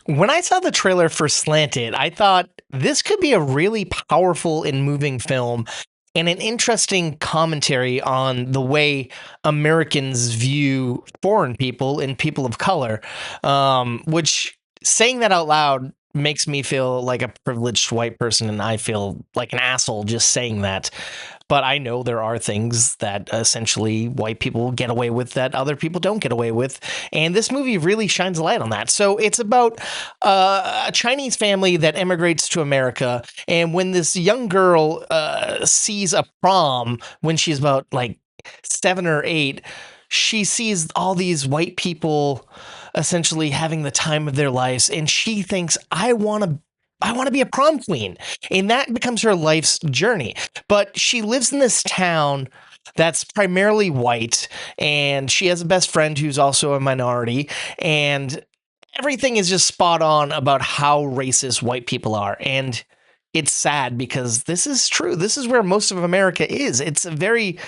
When I saw the trailer for Slanted, I thought this could be a really powerful and moving film and an interesting commentary on the way Americans view foreign people and people of color. Which saying that out loud makes me feel like a privileged white person, and I feel like an asshole just saying that. But I know there are things that essentially white people get away with that other people don't get away with. And this movie really shines a light on that. So it's about a Chinese family that immigrates to America. And when this young girl sees a prom when she's about like 7 or 8, she sees all these white people essentially having the time of their lives. And she thinks, I want to be a prom queen. And that becomes her life's journey. But she lives in this town that's primarily white, and she has a best friend who's also a minority, and everything is just spot on about how racist white people are. And it's sad because this is true. This is where most of America is. It's a very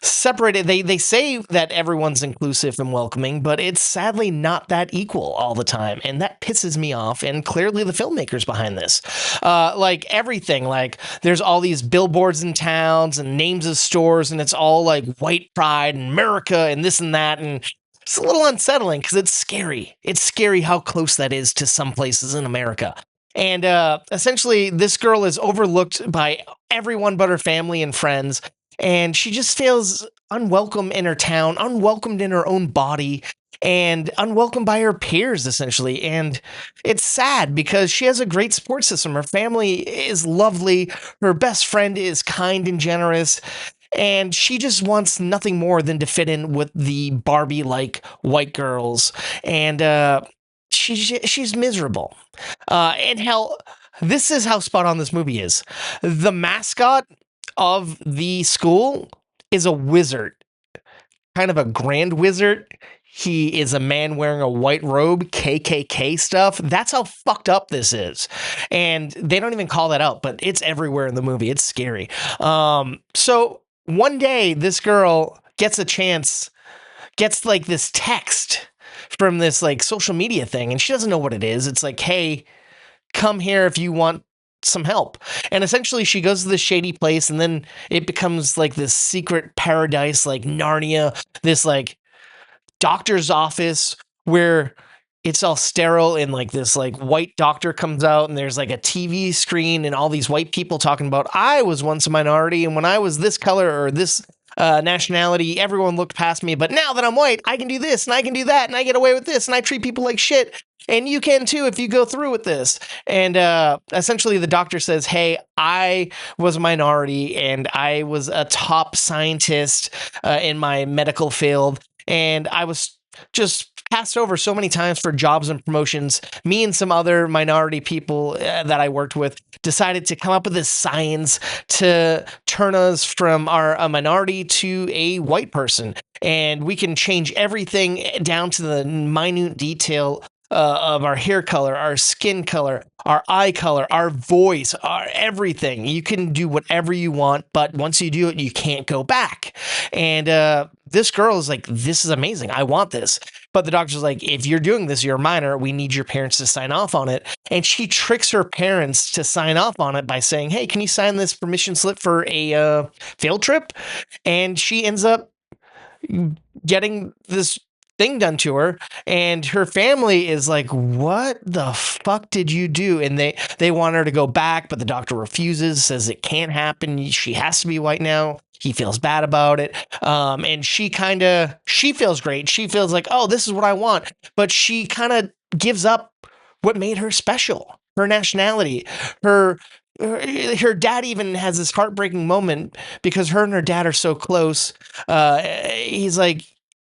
separated. They say that everyone's inclusive and welcoming, but it's sadly not that equal all the time, and that pisses me off. And clearly the filmmakers behind this, like everything, like there's all these billboards in towns and names of stores, and it's all like white pride and America and this and that, and it's a little unsettling because it's scary. It's scary how close that is to some places in America. And essentially, this girl is overlooked by everyone but her family and friends. And she just feels unwelcome in her town, unwelcomed in her own body, and unwelcomed by her peers, essentially. And it's sad because she has a great support system. Her family is lovely. Her best friend is kind and generous. And she just wants nothing more than to fit in with the Barbie-like white girls. And she's miserable. And hell, this is how spot on this movie is. The mascot of the school is a wizard, kind of a grand wizard. He is a man wearing a white robe, KKK stuff. That's how fucked up this is. And they don't even call that out, but it's everywhere in the movie. It's scary. So one day this girl gets a chance, gets like this text from this like social media thing, and she doesn't know what it is. It's like, hey, come here if you want some help. And essentially she goes to this shady place, and then it becomes like this secret paradise, like Narnia, this like doctor's office where it's all sterile, and like this like white doctor comes out, and there's like a TV screen and all these white people talking about, I was once a minority, and when I was this color or this nationality, everyone looked past me, but now that I'm white, I can do this and I can do that, and I get away with this, and I treat people like shit. And you can too if you go through with this. And essentially the doctor says, hey, I was a minority, and I was a top scientist in my medical field, and I was just passed over so many times for jobs and promotions. Me and some other minority people that I worked with decided to come up with this science to turn us from a minority to a white person. And we can change everything down to the minute detail of our hair color, our skin color, our eye color, our voice, our everything. You can do whatever you want, but once you do it, you can't go back. And this girl is like, this is amazing. I want this. But the doctor's like, if you're doing this, you're a minor. We need your parents to sign off on it. And she tricks her parents to sign off on it by saying, hey, can you sign this permission slip for a field trip? And she ends up getting this thing done to her, and her family is like, what the fuck did you do? And they want her to go back, but the doctor refuses, says it can't happen, she has to be white now. He feels bad about it. And she feels great. She feels like, oh, this is what I want. But she kind of gives up what made her special, her nationality. Her dad even has this heartbreaking moment because her and her dad are so close. He's like,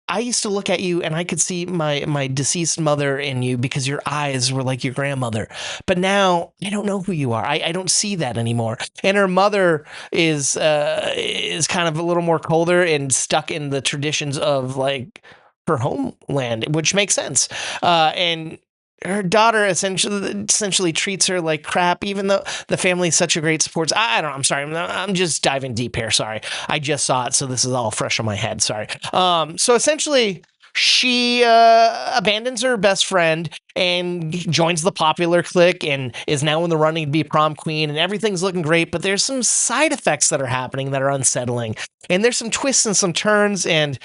I used to look at you and I could see my deceased mother in you because your eyes were like your grandmother. But now I don't know who you are. I don't see that anymore. And her mother is kind of a little more colder and stuck in the traditions of like her homeland, which makes sense. And her daughter essentially treats her like crap, even though the family is such a great support. I don't know. I'm sorry. I'm just diving deep here. Sorry. I just saw it, so this is all fresh on my head. Sorry. So essentially, she abandons her best friend and joins the popular clique and is now in the running to be prom queen, and everything's looking great, but there's some side effects that are happening that are unsettling. And there's some twists and some turns, and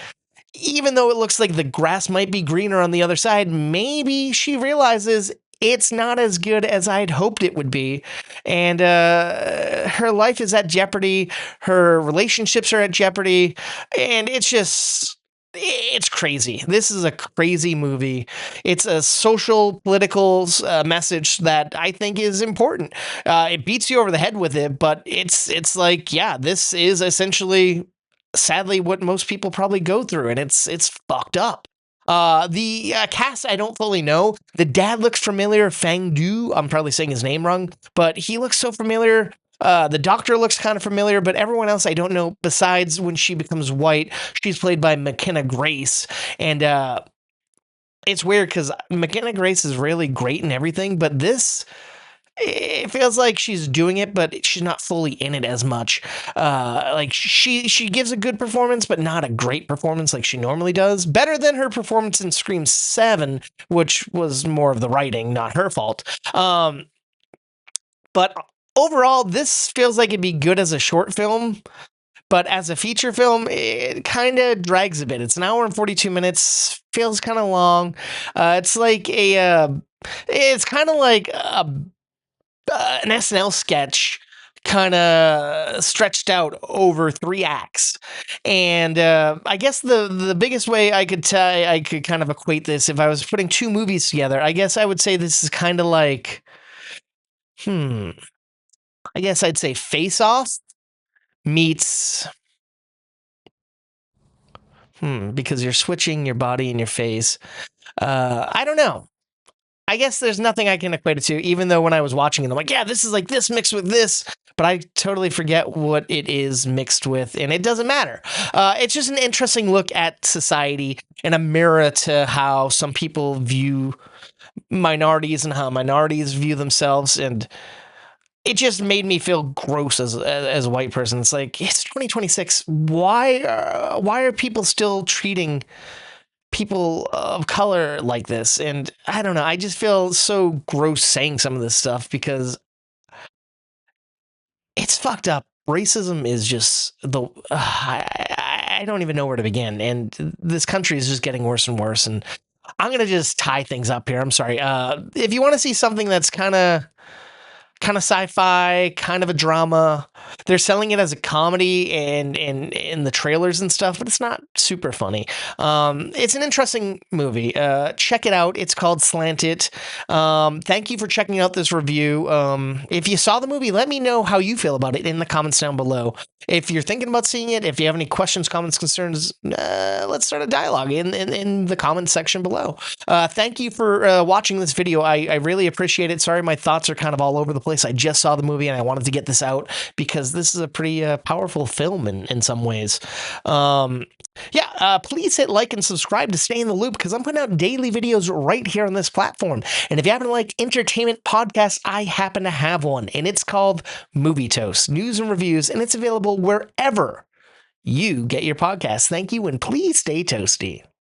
even though it looks like the grass might be greener on the other side, maybe she realizes it's not as good as I'd hoped it would be. And her life is at jeopardy. Her relationships are at jeopardy. And it's crazy. This is a crazy movie. It's a social, political message that I think is important. It beats you over the head with it, but it's like, yeah, this is essentially, sadly, what most people probably go through, and it's fucked up. The cast, I don't fully know. The dad looks familiar, Fang Du. I'm probably saying his name wrong, but he looks so familiar. The doctor looks kind of familiar, but everyone else I don't know. Besides when she becomes white, she's played by Mckenna Grace, and it's weird because McKenna Grace is really great in everything, but this, it feels like she's doing it, but she's not fully in it as much. Like she gives a good performance, but not a great performance like she normally does. Better than her performance in Scream 7, which was more of the writing, not her fault. But overall, this feels like it'd be good as a short film. But as a feature film, it kind of drags a bit. It's an hour and 42 minutes. Feels kind of long. It's like it's kind of like an SNL sketch kind of stretched out over 3 acts. And I guess the biggest way I could kind of equate this, if I was putting 2 movies together, I guess I would say this is kind of like, I guess I'd say Face Off meets, because you're switching your body and your face. I don't know. I guess there's nothing I can equate it to, even though when I was watching it, I'm like, yeah, this is like this mixed with this, but I totally forget what it is mixed with, and it doesn't matter. It's just an interesting look at society and a mirror to how some people view minorities and how minorities view themselves, and it just made me feel gross as a white person. It's like, it's 2026. Why are people still treating people of color like this? And I don't know. I just feel so gross saying some of this stuff because it's fucked up. Racism is just I don't even know where to begin. And this country is just getting worse and worse. And I'm going to just tie things up here. I'm sorry. If you want to see something that's kind of sci-fi, kind of a drama. They're selling it as a comedy and in the trailers and stuff, but it's not super funny. It's an interesting movie. Check it out. It's called Slanted. Thank you for checking out this review. If you saw the movie, let me know how you feel about it in the comments down below. If you're thinking about seeing it, if you have any questions, comments, concerns, let's start a dialogue in the comments section below. Thank you for watching this video. I really appreciate it. Sorry, my thoughts are kind of all over the place. I just saw the movie and I wanted to get this out because this is a pretty powerful film in some ways. Please hit like and subscribe to stay in the loop because I'm putting out daily videos right here on this platform. And if you happen to like entertainment podcasts, I happen to have one, and it's called Movie Toast, news and reviews, and it's available wherever you get your podcasts. Thank you, and please stay toasty.